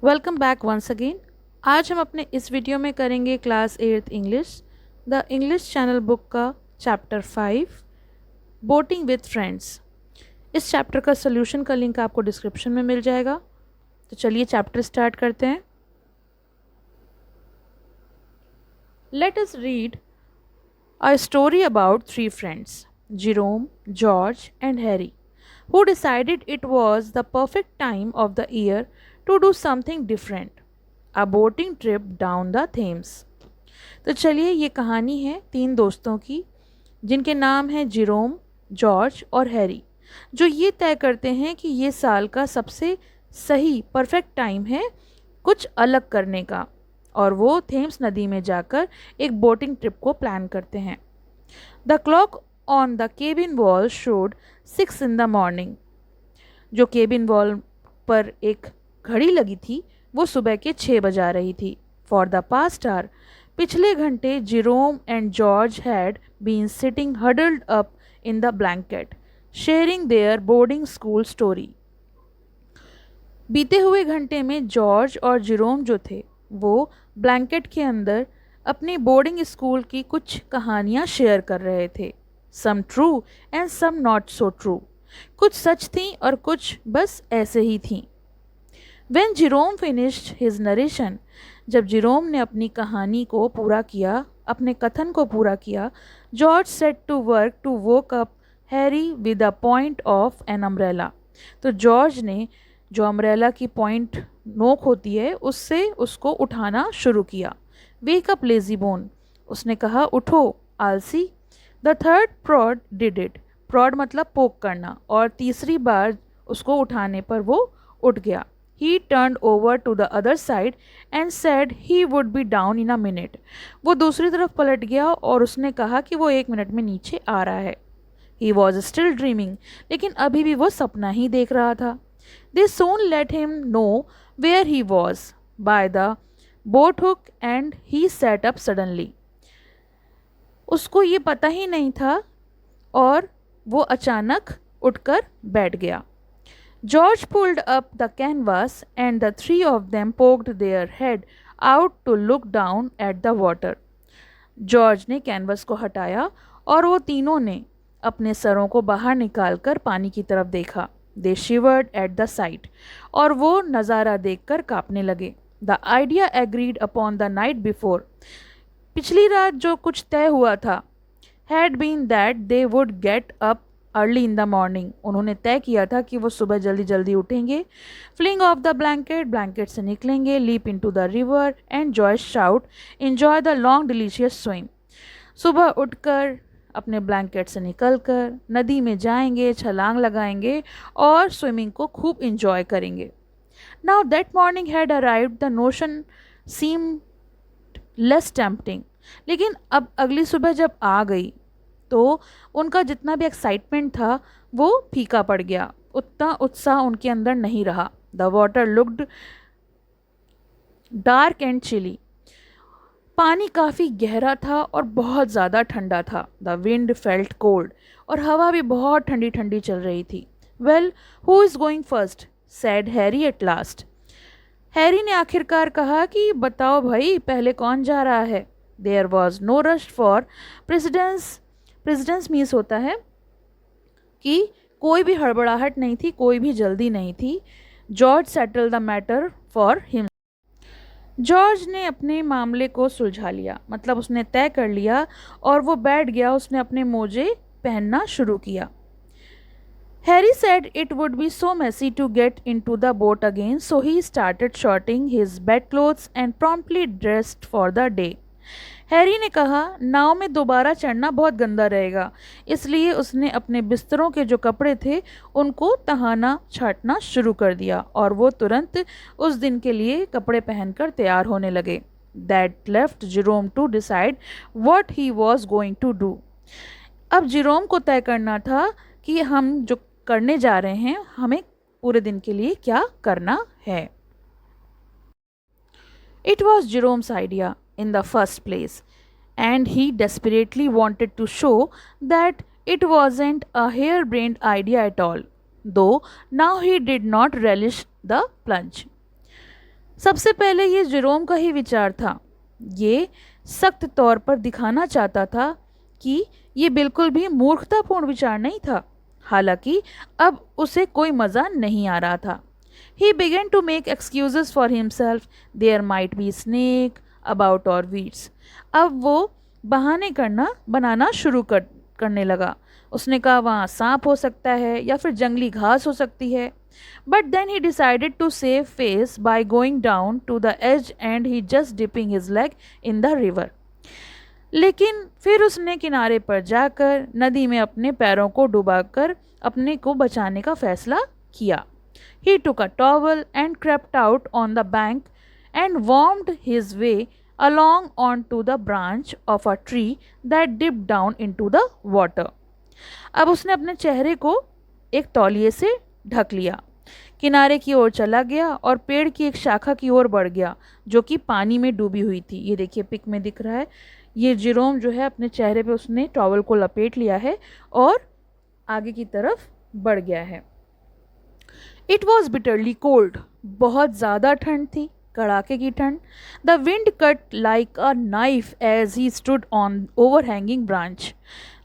Welcome back once again. आज हम अपने इस वीडियो में करेंगे class 8th English the English channel book का चैप्टर 5 बोटिंग विथ फ्रेंड्स। इस चैप्टर का सोल्यूशन का लिंक आपको डिस्क्रिप्शन में मिल जाएगा। तो चलिए चैप्टर स्टार्ट करते हैं। Let us read a story about three friends, Jerome, George and Harry, who decided it was the perfect time of the year to do something different, a boating trip down the Thames। तो चलिए ये कहानी है तीन दोस्तों की जिनके नाम हैं जेरोम, जॉर्ज और हैरी, जो ये तय करते हैं कि ये साल का सबसे सही परफेक्ट टाइम है कुछ अलग करने का, और वो थेम्स नदी में जाकर एक बोटिंग ट्रिप को प्लान करते हैं। The clock on the cabin wall showed 6 in the morning। जो केबिन वॉल पर एक घड़ी लगी थी वो सुबह के 6 बजा रही थी। फॉर द पास्ट आवर, पिछले घंटे Jerome and George had been sitting huddled up in the blanket sharing their boarding school story. बीते हुए घंटे में जॉर्ज और जेरोम जो थे वो ब्लैंकेट के अंदर अपनी बोर्डिंग स्कूल की कुछ कहानियाँ शेयर कर रहे थे। Some true and some not so true, कुछ सच थी और कुछ बस ऐसे ही थी। When Jerome finished his narration, जब जेरोम ने अपनी कहानी को पूरा किया, अपने कथन को पूरा किया, George set to work to woke up Harry with a point of an umbrella. तो जॉर्ज ने जो अम्ब्रेला की पॉइंट नोक होती है उससे उसको उठाना शुरू किया। वेक अप लेजी बोन, उसने कहा उठो आलसी। The third prod did it, prod मतलब पोक करना, और तीसरी बार उसको उठाने पर वो उठ गया। He turn over to the other side and said he would be down in a minute. वो दूसरी तरफ पलट गया और उसने कहा कि वो 1 मिनट में नीचे आ रहा है। ही वॉज स्टिल ड्रीमिंग, लेकिन अभी भी वो सपना ही देख रहा था। They soon let him know where he was by the boat hook and he sat up suddenly. उसको ये पता ही नहीं था और वो अचानक उठकर बैठ गया। George pulled up the canvas and the three of them poked their head out to look down at the water. George ने कैनवास को हटाया और वो तीनों ने अपने सरों को बाहर निकालकर पानी की तरफ देखा। They shivered at the sight, और वो नज़ारा देखकर कांपने लगे। The idea agreed upon the night before, पिछली रात जो कुछ तय हुआ था, had been that they would get up early in the morning, उन्होंने तय किया था कि वो सुबह जल्दी जल्दी उठेंगे। Fling off the blanket, blanket से निकलेंगे। Leap in to the river and joy shout enjoy the long delicious swim, सुबह उठकर अपने ब्लैंकेट से निकलकर नदी में जाएंगे, छलांग लगाएंगे और स्विमिंग को खूब इंजॉय करेंगे। Now that morning had arrived, the notion seem less tempting, लेकिन अब अगली सुबह जब आ गई तो उनका जितना भी एक्साइटमेंट था वो फीका पड़ गया, उतना उत्साह उनके अंदर नहीं रहा। The water looked dark and chilly, पानी काफ़ी गहरा था और बहुत ज़्यादा ठंडा था। द विंड फेल्ट कोल्ड, और हवा भी बहुत ठंडी ठंडी चल रही थी। Well, who is going first, sad Harry at last. Harry ने आखिरकार कहा कि बताओ भाई पहले कौन जा रहा है। There was no rush for precedence, precedence means होता है कि कोई भी हड़बड़ाहट नहीं थी, कोई भी जल्दी नहीं थी। George settle the matter for him, George ने अपने मामले को सुलझा लिया, मतलब उसने तय कर लिया और वो बैठ गया, उसने अपने मोजे पहनना शुरू किया। Harry said it would be so messy to get into the boat again, so he started shorting his bedclothes and promptly dressed for the day. Harry ने कहा नाव में दोबारा चढ़ना बहुत गंदा रहेगा, इसलिए उसने अपने बिस्तरों के जो कपड़े थे उनको तहाना छाटना शुरू कर दिया और वो तुरंत उस दिन के लिए कपड़े पहनकर तैयार होने लगे। That left Jerome to decide what he was going to do. अब जेरोम को तय करना था कि हम जो करने जा रहे हैं हमें पूरे दिन के लिए क्या करना है। It was Jerome's idea in the first place, and he desperately wanted to show that it wasn't a harebrained idea at all, though now he did not relish the plunge. सबसे पहले ये जेरोम का ही विचार था। ये सख्त तौर पर दिखाना चाहता था कि ये बिल्कुल भी मूर्खतापूर्ण विचार नहीं था। हालांकि अब उसे कोई मज़ा नहीं आ रहा था। He began to make excuses for himself. There might be snake about or weeds. अब वो बहाने बनाना करने लगा। उसने कहा वहाँ सांप हो सकता है या फिर जंगली घास हो सकती है। But then he decided to save face by going down to the edge and he just dipping his leg in the river. लेकिन फिर उसने किनारे पर जाकर नदी में अपने पैरों को डुबाकर अपने को बचाने का फैसला किया। He took a towel and crept out on the bank and wormed his way along onto the branch of a tree that dipped down into the water. अब उसने अपने चेहरे को एक तौलिए से ढक लिया, किनारे की ओर चला गया और पेड़ की एक शाखा की ओर बढ़ गया जो कि पानी में डूबी हुई थी। ये देखिए पिक में दिख रहा है, ये जेरोम जो है अपने चेहरे पे उसने टॉवल को लपेट लिया है और आगे की तरफ बढ़ गया है। इट वॉज बिटरली कोल्ड, बहुत ज़्यादा ठंड थी, कड़ाके की ठंड। The wind cut like a knife as he stood on overhanging branch,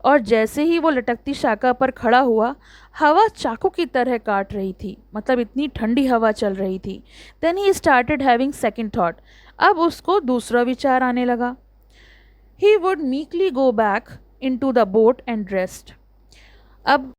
और जैसे ही वो लटकती शाखा पर खड़ा हुआ, हवा चाकू की तरह काट रही थी, मतलब इतनी ठंडी हवा चल रही थी। Then he started having second thought, अब उसको दूसरा विचार आने लगा। He would meekly go back in to the boat and rest. अब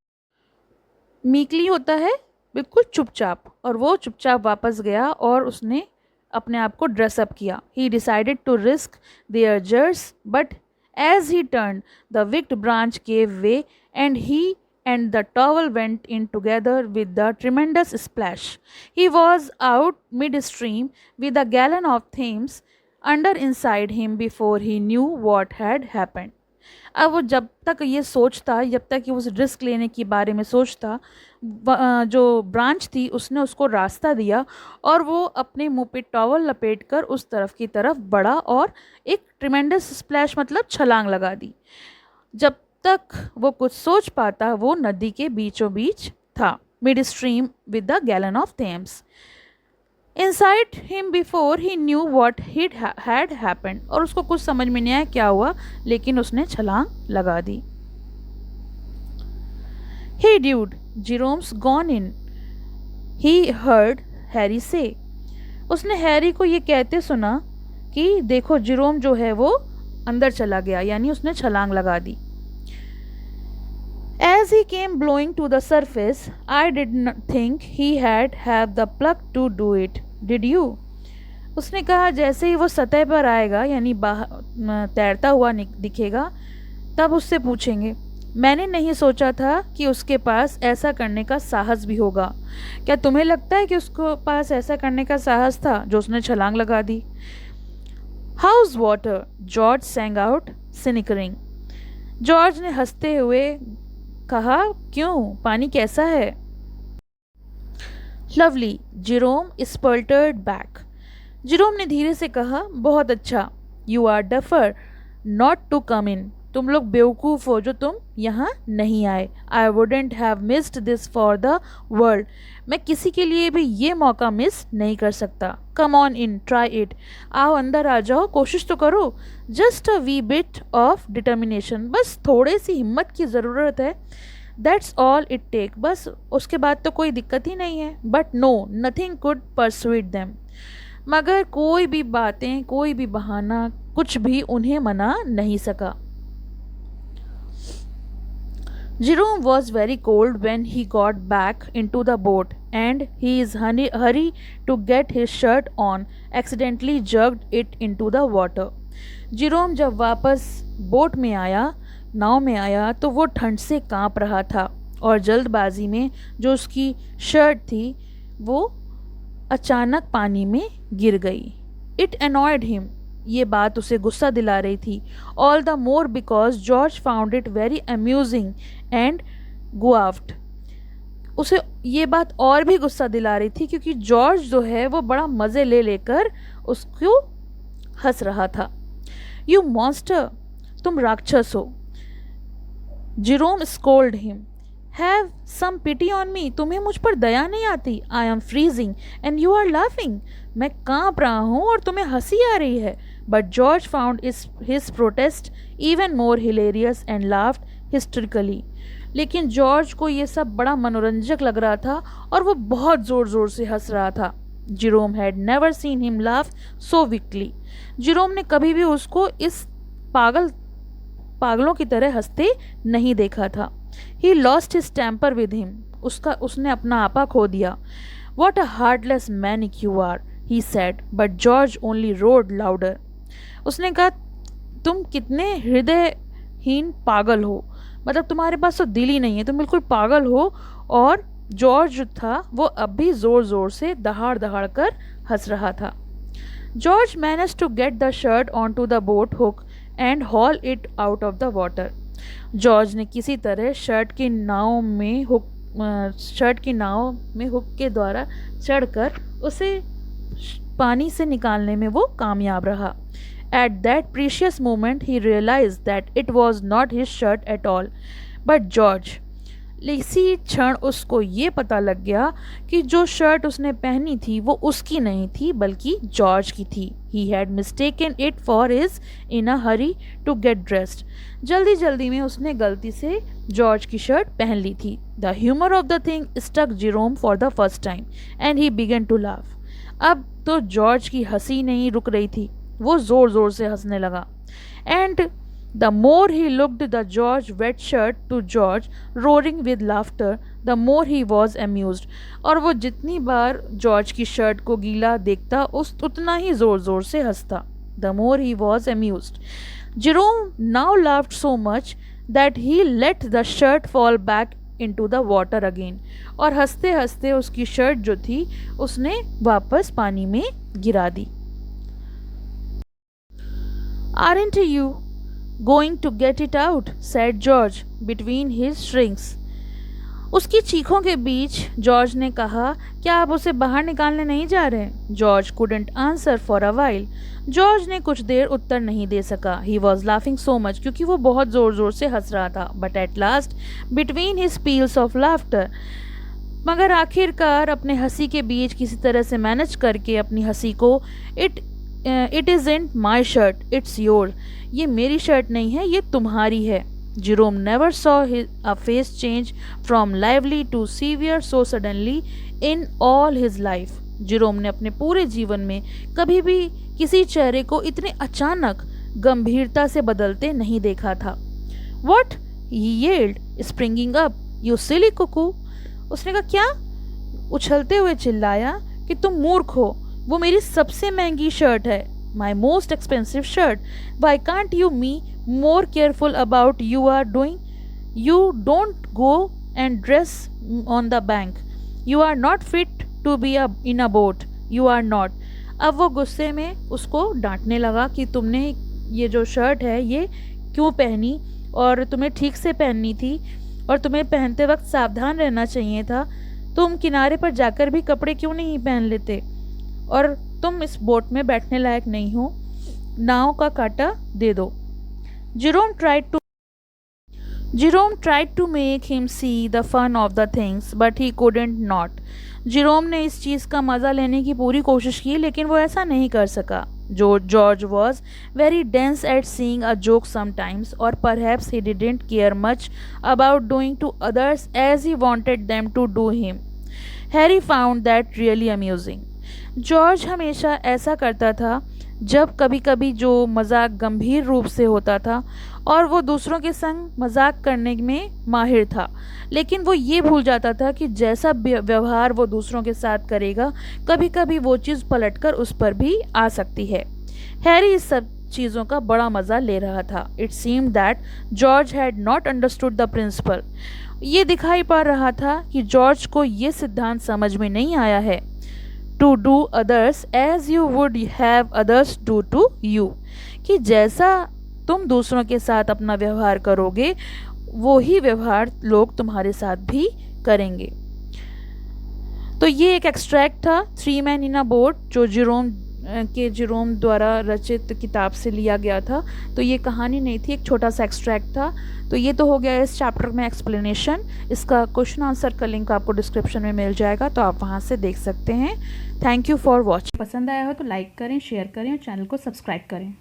मीकली होता है बिल्कुल चुपचाप, और वो चुपचाप वापस गया और उसने अपने आप को ड्रेसअप किया। He decided to risk their jeers, but as he turned the wicked branch gave way and he and the towel went in together with the tremendous splash. He was out midstream with a gallon of Thames under inside him before he knew what had happened. अब वो जब तक ये सोचता, जब तक ये उस रिस्क लेने के बारे में सोचता, जो ब्रांच थी उसने उसको रास्ता दिया और वो अपने मुंह पे टॉवल लपेट कर उस तरफ की तरफ बढ़ा और एक ट्रिमेंडस स्प्लैश मतलब छलांग लगा दी। जब तक वो कुछ सोच पाता वो नदी के बीचों बीच था, mid stream with the gallon of Thames. Inside him before he knew what hid had happened, और उसको कुछ समझ में नहीं आया क्या हुआ, लेकिन उसने छलांग लगा दी। Hey dude, Jerome's gone in, he heard Harry say. उसने हैरी को ये कहते सुना कि देखो जेरोम जो है वो अंदर चला गया, यानी उसने छलांग लगा दी। As he came blowing to the surface, I did not think he had have the pluck to do it. Did you? उसने कहा जैसे ही वो सतह पर आएगा, यानी तैरता हुआ दिखेगा, तब उससे पूछेंगे, मैंने नहीं सोचा था कि उसके पास ऐसा करने का साहस भी होगा। क्या तुम्हें लगता है कि उसको पास ऐसा करने का साहस था जो उसने छलांग लगा दी? How's water? George sang out, snickering. George ने हंसते हुए कहा, क्यों, पानी कैसा है? Lovely, Jerome spluttered back. Jerome ने धीरे से कहा, बहुत अच्छा। You are duffer not to come in, तुम लोग बेवकूफ़ हो जो तुम यहाँ नहीं आए। I wouldn't have missed this for the world, मैं किसी के लिए भी ये मौका मिस नहीं कर सकता। Come on in, try it, आओ अंदर आ जाओ, कोशिश तो करो। Just a wee bit of determination, बस थोड़े सी हिम्मत की ज़रूरत है। दैट्स ऑल इट टेक, बस उसके बाद तो कोई दिक्कत ही नहीं है। But no, nothing could persuade them, मगर कोई भी बातें, कोई भी बहाना, कुछ भी उन्हें मना नहीं सका। Jerome was very cold when he got back into the boat, and his hurry to get his shirt on accidentally jerked it into the water. Jerome जब वापस बोट में आया, नाव में आया, तो वो ठंड से कांप रहा था और जल्दबाजी में जो उसकी शर्ट थी वो अचानक पानी में गिर गई। It annoyed him, ये बात उसे गुस्सा दिला रही थी। All the more because George found it very amusing and guffawed, उसे ये बात और भी गुस्सा दिला रही थी क्योंकि जॉर्ज जो है वो बड़ा मज़े ले लेकर उसको हंस रहा था। यू मॉन्स्टर, तुम राक्षस हो। Jerome scold him, have some pity on me, तुम्हें मुझ पर दया नहीं आती? I am freezing and you are laughing, मैं कांप रहा हूँ और तुम्हें हंसी आ रही है। But George found his protest even more hilarious and laughed hysterically. लेकिन जॉर्ज को ये सब बड़ा मनोरंजक लग रहा था और वो बहुत ज़ोर ज़ोर से हंस रहा था। Jerome had never seen him laugh so weakly. Jerome ने कभी भी उसको इस पागलों की तरह हंसते नहीं देखा था। He lost his temper with him, उसने अपना आपा खो दिया। What a heartless maniac you are, he said, but George only roared louder. उसने कहा, तुम कितने हृदयहीन पागल हो, मतलब तुम्हारे पास तो दिल ही नहीं है, तुम बिल्कुल पागल हो। और जॉर्ज था वो अब भी ज़ोर ज़ोर से दहाड़ दहाड़ कर हंस रहा था। George manage to get the shirt on to the boat hook and haul it out of the water. George ने किसी तरह शर्ट की नाव में हुक के द्वारा चढ़कर उसे पानी से निकालने में वो कामयाब रहा। At that precious moment he realized that it was not his shirt at all, but George. इसी क्षण उसको ये पता लग गया कि जो शर्ट उसने पहनी थी वो उसकी नहीं थी बल्कि जॉर्ज की थी। He had mistaken it for his in a hurry to get dressed. जल्दी जल्दी में उसने गलती से जॉर्ज की शर्ट पहन ली थी। The humor of the thing struck Jerome for the first time and he began to laugh. अब तो जॉर्ज की हंसी नहीं रुक रही थी, वो ज़ोर ज़ोर से हंसने लगा। And the more he looked the George wet shirt to George roaring with laughter, the more he was amused. और वो जितनी बार जॉर्ज की शर्ट को गीला देखता उतना ही ज़ोर ज़ोर से हंसता। The more he was amused. Jerome now laughed so much that he let the shirt fall back into the water again. और हंसते हंसते उसकी शर्ट जो थी उसने वापस पानी में गिरा दी। Aren't you going to get it out? said George between his shrieks. उसकी चीखों के बीच जॉर्ज ने कहा, क्या आप उसे बाहर निकालने नहीं जा रहे? George couldn't answer for a while. George ने कुछ देर उत्तर नहीं दे सका। He was laughing so much, क्योंकि वो बहुत ज़ोर ज़ोर से हंस रहा था। But at last, between his peals of laughter, मगर आखिरकार अपने हंसी के बीच किसी तरह से मैनेज करके अपनी हंसी को, it isn't my shirt, it's yours. ये मेरी शर्ट नहीं है, ये तुम्हारी है। Jerome never saw a face change from lively to severe so suddenly in all his life. Jerome ने अपने पूरे जीवन में कभी भी किसी चेहरे को इतने अचानक गंभीरता से बदलते नहीं देखा था। What? He yelled, springing up. You silly cuckoo. उसने कहा, क्या? उछलते हुए चिल्लाया कि तुम मूर्ख हो, वो मेरी सबसे महंगी शर्ट है, my most expensive shirt. Why can't you me more careful about you are doing? You don't go and dress on the bank, you are not fit to be in a boat, you are not. अब वो गुस्से में उसको डांटने लगा कि तुमने ये जो शर्ट है ये क्यों पहनी, और तुम्हें ठीक से पहननी थी, और तुम्हें पहनते वक्त सावधान रहना चाहिए था। तुम किनारे पर जाकर भी कपड़े क्यों नहीं पहन लेते, और तुम इस बोट में बैठने लायक नहीं हो, नाव का कांटा दे दो। Jerome tried to make him see the fun of the things, but he couldn't not. Jerome ने इस चीज़ का मज़ा लेने की पूरी कोशिश की, लेकिन वो ऐसा नहीं कर सका। George was very dense at seeing a joke sometimes, or perhaps he didn't care much about doing to others as he wanted them to do him. Harry found that really amusing. George हमेशा ऐसा करता था जब कभी कभी जो मजाक गंभीर रूप से होता था और वो दूसरों के संग मजाक करने में माहिर था, लेकिन वो ये भूल जाता था कि जैसा व्यवहार वो दूसरों के साथ करेगा कभी कभी वो चीज़ पलटकर उस पर भी आ सकती है। हैरी इस सब चीज़ों का बड़ा मज़ा ले रहा था। It seemed that George had not understood the principle. ये दिखाई पड़ रहा था कि जॉर्ज को ये सिद्धांत समझ में नहीं आया है। To do others as you would have others do to you, कि जैसा तुम दूसरों के साथ अपना व्यवहार करोगे वो ही व्यवहार लोग तुम्हारे साथ भी करेंगे। तो ये एक एक्सट्रैक्ट था three man in a boat जो जेरोम के जेरोम द्वारा रचित किताब से लिया गया था। तो ये कहानी नहीं थी, एक छोटा सा एक्सट्रैक्ट था। तो ये तो हो गया इस चैप्टर में एक्सप्लेनेशन। इसका क्वेश्चन आंसर का लिंक आपको डिस्क्रिप्शन में मिल जाएगा, तो आप वहाँ से देख सकते हैं। Thank you for watching. पसंद आया हो तो लाइक करें, शेयर करें और चैनल को सब्सक्राइब करें।